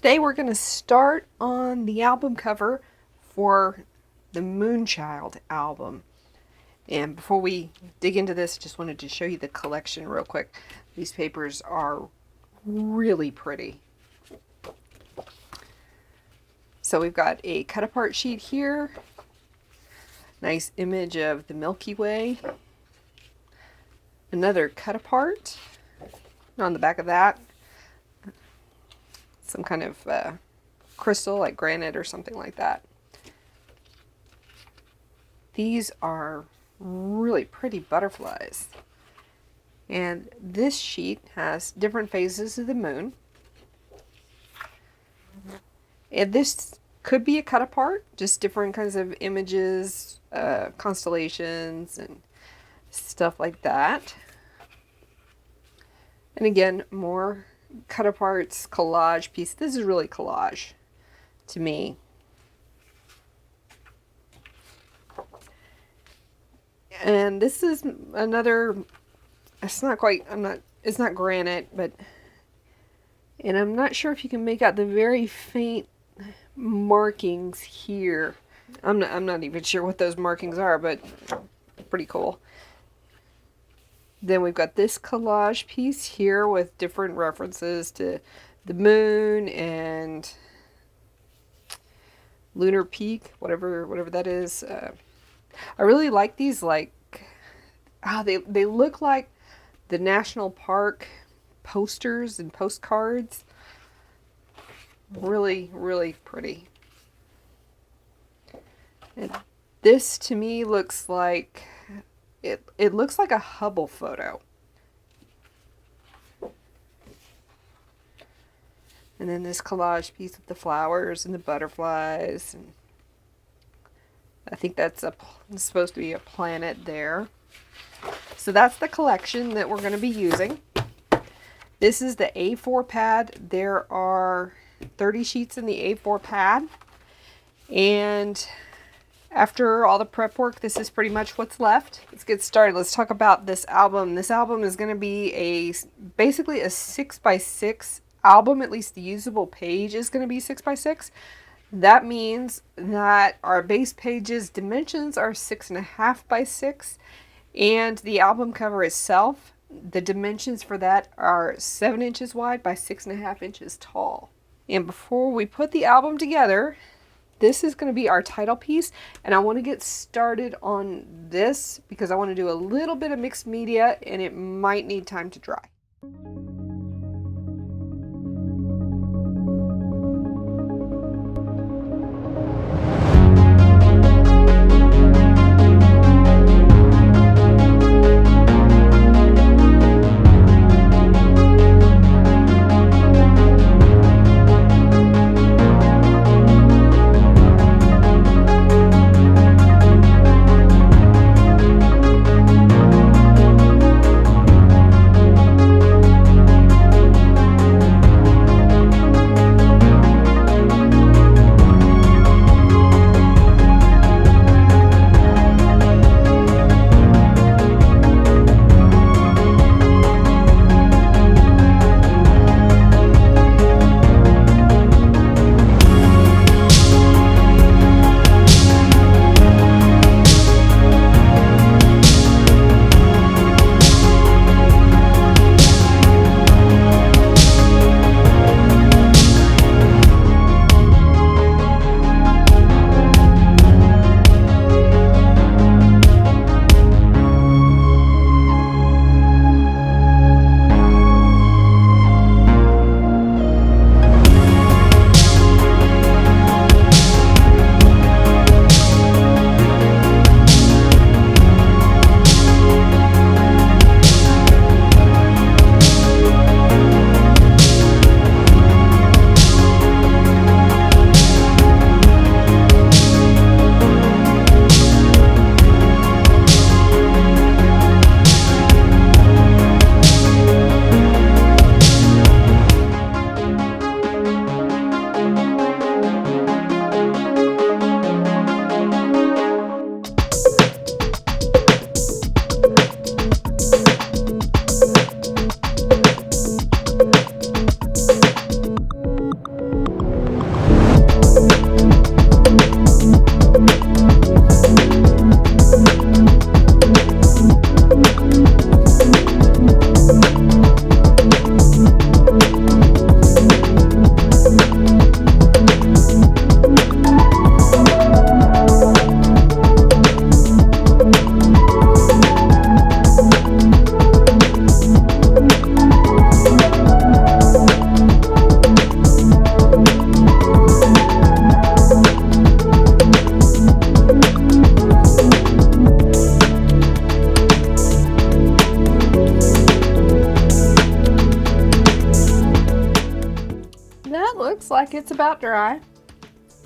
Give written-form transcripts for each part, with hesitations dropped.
Today we're going to start on the album cover for the Moonchild album. And before we dig into this, just wanted to show you the collection real quick. These papers are really pretty. So we've got a cut apart sheet here. Nice image of the Milky Way. Another cut apart. On the back of that, some kind of crystal like granite or something like that. These are really pretty butterflies. And this sheet has different phases of the moon. And this could be a cut apart, just different kinds of images, constellations and stuff like that. And again, more cut aparts, collage piece. This is really collage to me. And this is another, it's not granite, but, and I'm not sure if you can make out the very faint markings here. I'm not even sure what those markings are, but pretty cool. Then we've got this collage piece here with different references to the moon and lunar peak, whatever that is. I really like these, like, they look like the national park posters and postcards. Really, really pretty. And this to me looks like it looks like a Hubble photo. And then this collage piece with the flowers and the butterflies. And I think that's supposed to be a planet there. So that's the collection that we're going to be using. This is the A4 pad. There are 30 sheets in the A4 pad. And after all the prep work, this is pretty much what's left. Let's get started. Let's talk about this album. This album is going to be basically a 6x6 album. At least the usable page is going to be 6x6. That means that our base page's dimensions are 6.5 by 6. And the album cover itself, the dimensions for that are 7 inches wide by 6.5 inches tall. And before we put the album together, this is going to be our title piece, and I want to get started on this because I want to do a little bit of mixed media and it might need time to dry. like it's about dry.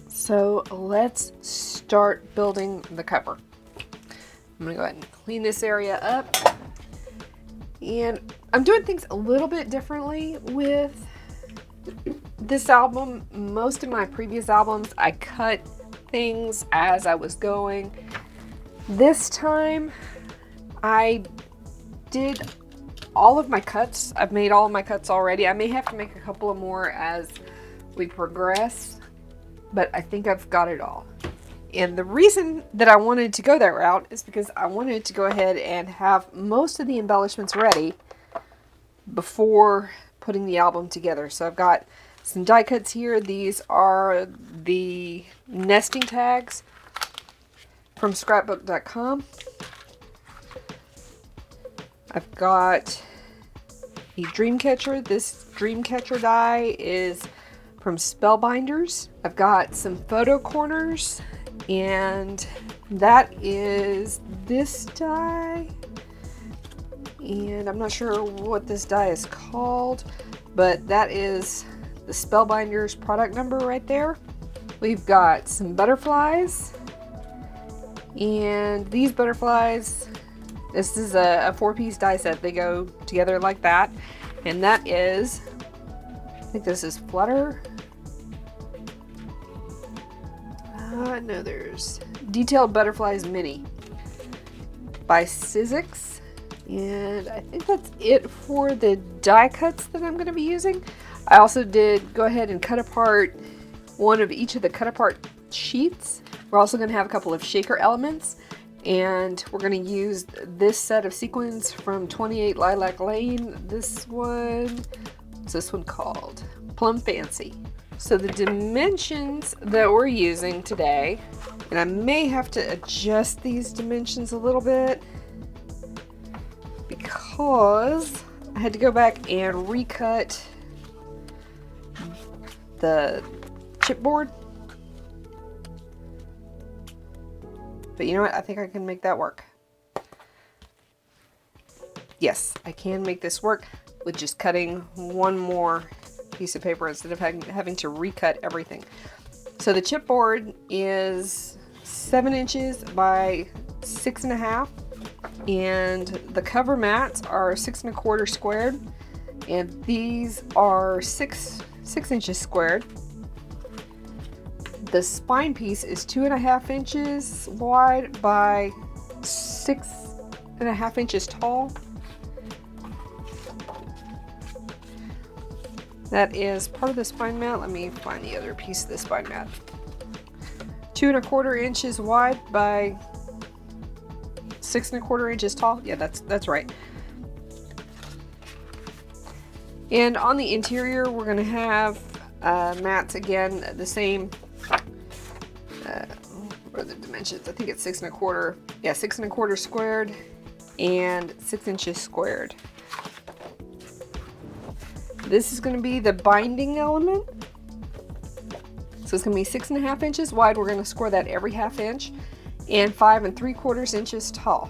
So let's start building the cover. I'm gonna go ahead and clean this area up. And I'm doing things a little bit differently with this album. Most of my previous albums, I cut things as I was going. This time, I did all of my cuts. I've made all of my cuts already. I may have to make a couple of more as we progress, but I think I've got it all. And the reason that I wanted to go that route is because I wanted to go ahead and have most of the embellishments ready before putting the album together. So I've got some die cuts here. These are the nesting tags from scrapbook.com. I've got a dream catcher. This dream catcher die is from Spellbinders. I've got some photo corners, and that is this die. And I'm not sure what this die is called, but that is the Spellbinders product number right there. We've got some butterflies, and these butterflies, this is a 4-piece die set. They go together like that, and that is, I think this is Flutter. No, there's Detailed Butterflies Mini by Sizzix. And I think that's it for the die cuts that I'm going to be using. I also did go ahead and cut apart one of each of the cut apart sheets. We're also going to have a couple of shaker elements, and we're going to use this set of sequins from 28 Lilac Lane. This one, what's this one called? Plum Fancy. So the dimensions that we're using today, and I may have to adjust these dimensions a little bit because I had to go back and recut the chipboard. But you know what? I think I can make that work. Yes, I can make this work with just cutting one more piece of paper instead of having to recut everything. So the chipboard is 7 inches by 6.5, and the cover mats are 6 1/4 squared, and these are 6 inches squared. The spine piece is 2.5 inches wide by 6.5 inches tall. That is part of the spine mat. Let me find the other piece of the spine mat. 2 1/4 inches wide by 6 1/4 inches tall. Yeah, that's right. And on the interior, we're going to have mats again, the same. What are the dimensions? I think it's 6 1/4. Yeah, 6 1/4 squared and 6 inches squared. This is going to be the binding element. So it's going to be 6.5 inches wide. We're going to score that every 1/2 inch, and 5 3/4 inches tall.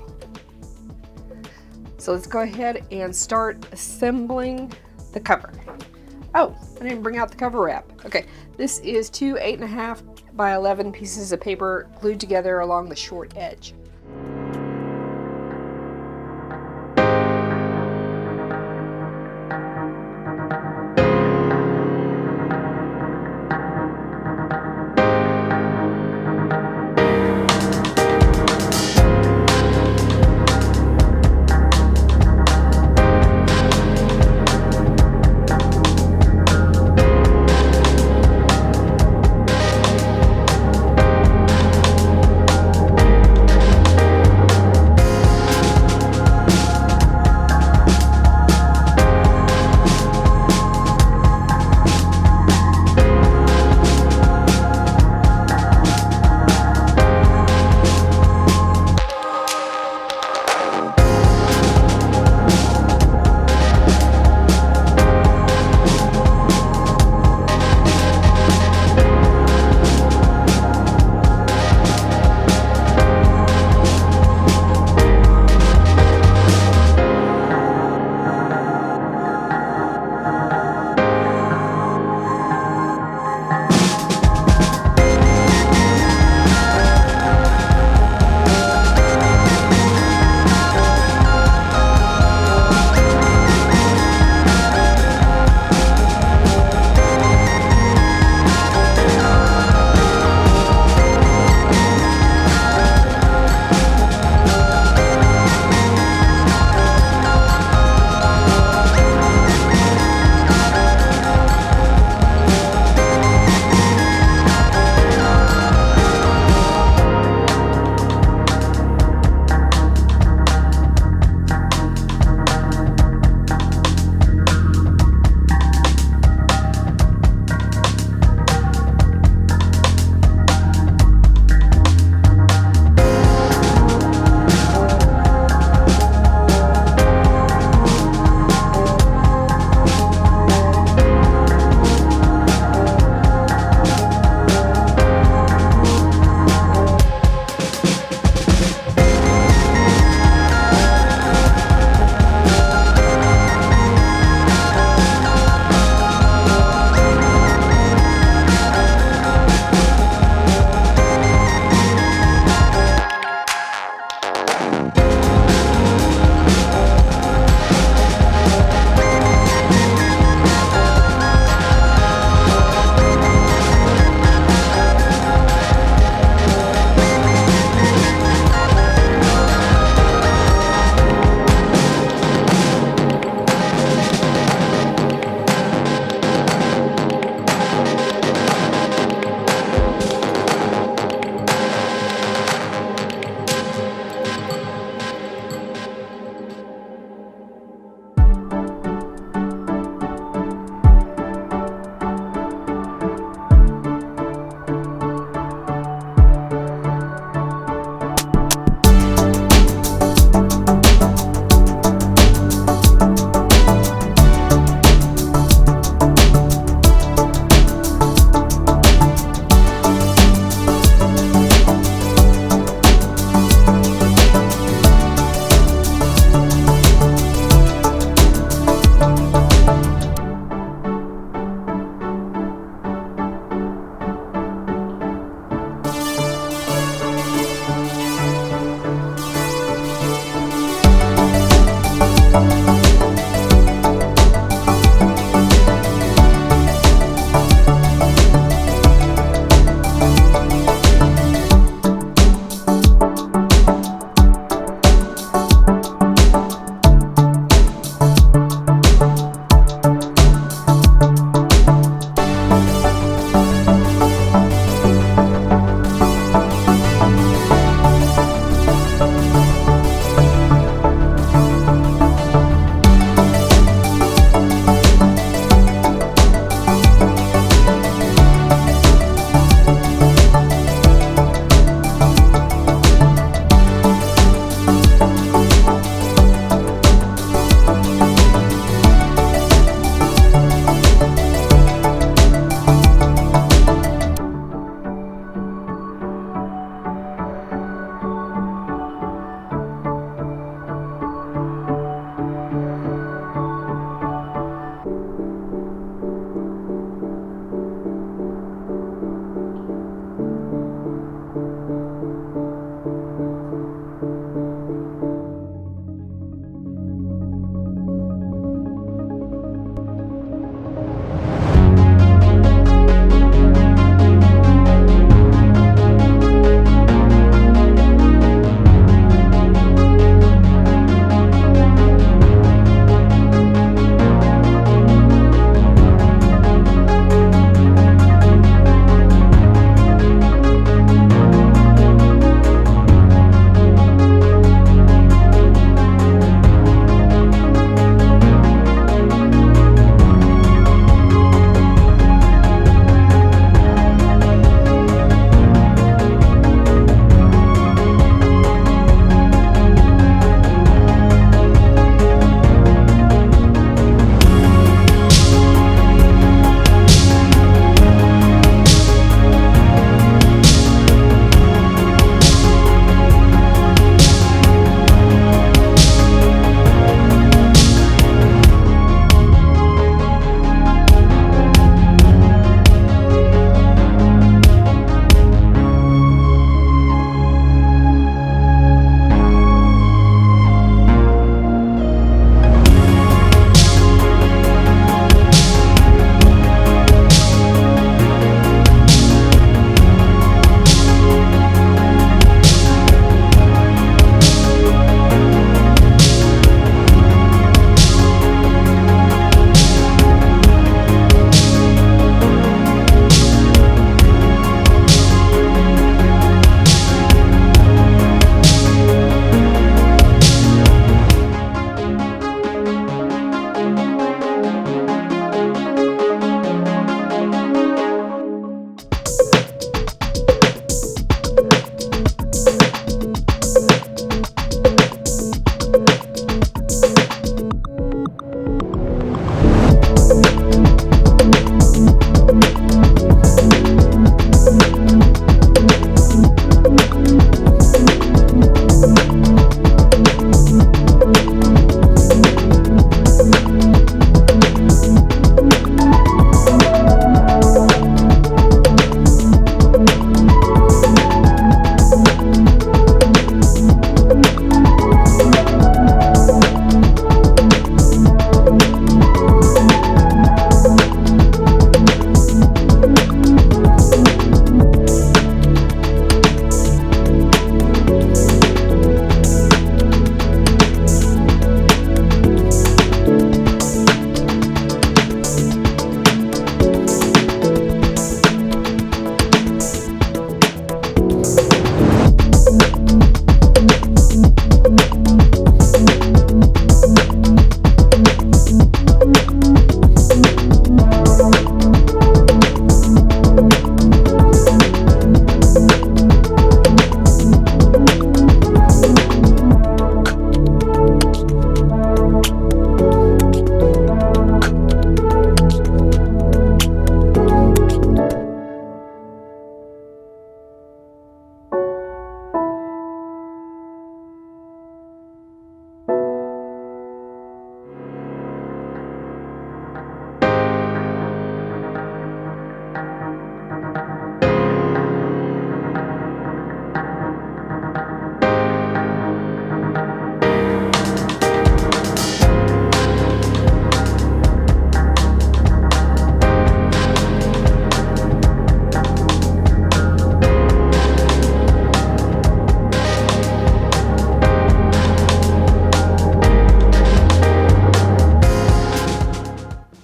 So let's go ahead and start assembling the cover. Oh, I didn't bring out the cover wrap. Okay, this is 2 8.5 by 11 pieces of paper glued together along the short edge.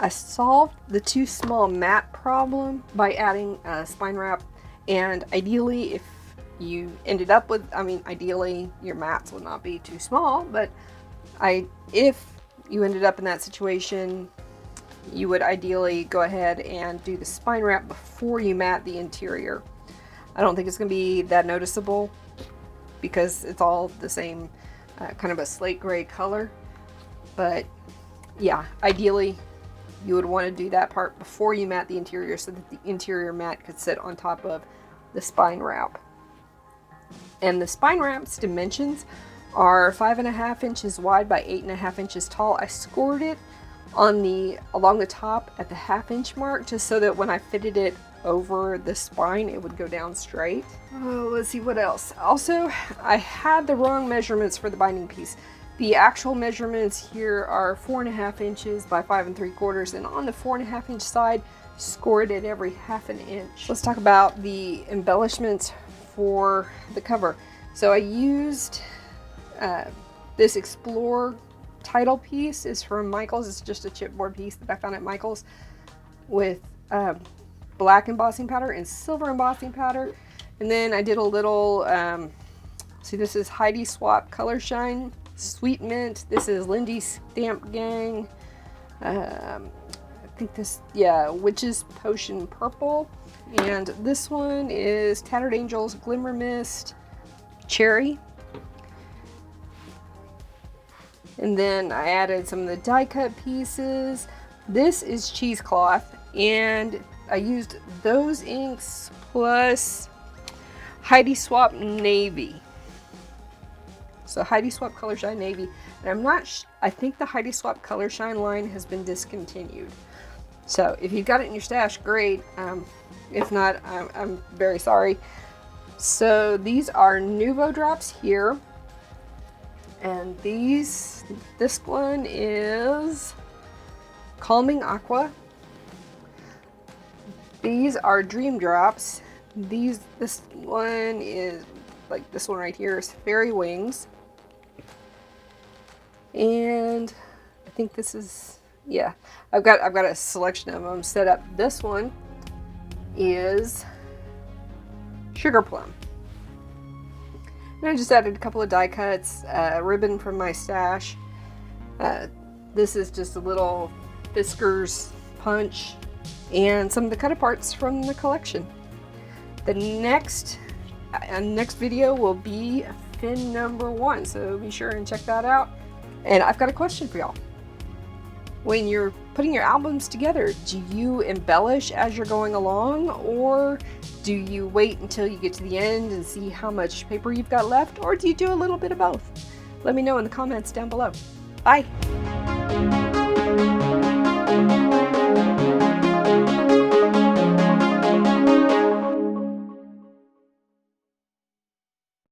solved the too small mat problem by adding a spine wrap, and ideally if you ended up with, ideally your mats would not be too small, but if you ended up in that situation, you would ideally go ahead and do the spine wrap before you mat the interior. I don't think it's going to be that noticeable because it's all the same kind of a slate gray color. But yeah, ideally you would want to do that part before you mat the interior so that the interior mat could sit on top of the spine wrap. And the spine wrap's dimensions are 5.5 inches wide by 8.5 inches tall. I scored it along the top at the 1/2 inch mark, just so that when I fitted it over the spine, it would go down straight. Oh, let's see what else. Also, I had the wrong measurements for the binding piece. The actual measurements here are 4.5 inches by 5 3/4, and on the 4.5 inch side, scored at every 1/2 inch. Let's talk about the embellishments for the cover. So I used this Explore title piece. Is from Michaels. It's just a chipboard piece that I found at Michaels with black embossing powder and silver embossing powder. And then I did a little, see, this is Heidi Swap Color Shine Sweet Mint. This is Lindy Stamp Gang. I think this, yeah, Witch's Potion Purple. And this one is Tattered Angels Glimmer Mist Cherry. And then I added some of the die cut pieces. This is cheesecloth, and I used those inks plus Heidi Swap Navy. So Heidi Swap Color Shine Navy. And I think the Heidi Swap Color Shine line has been discontinued. So if you got it in your stash, great. If not, I'm very sorry. So these are Nuvo Drops here. And this one is Calming Aqua. These are Dream Drops. This one is, like this one right here, is Fairy Wings. And I think this is, yeah, I've got a selection of them set up. This one is Sugar Plum. And I just added a couple of die cuts, a ribbon from my stash. This is just a little Fiskars punch, and some of the cut aparts from the collection. The next video will be fin number 1, so be sure and check that out. And I've got a question for y'all. When you're putting your albums together, do you embellish as you're going along, or do you wait until you get to the end and see how much paper you've got left, or do you do a little bit of both? Let me know in the comments down below. Bye!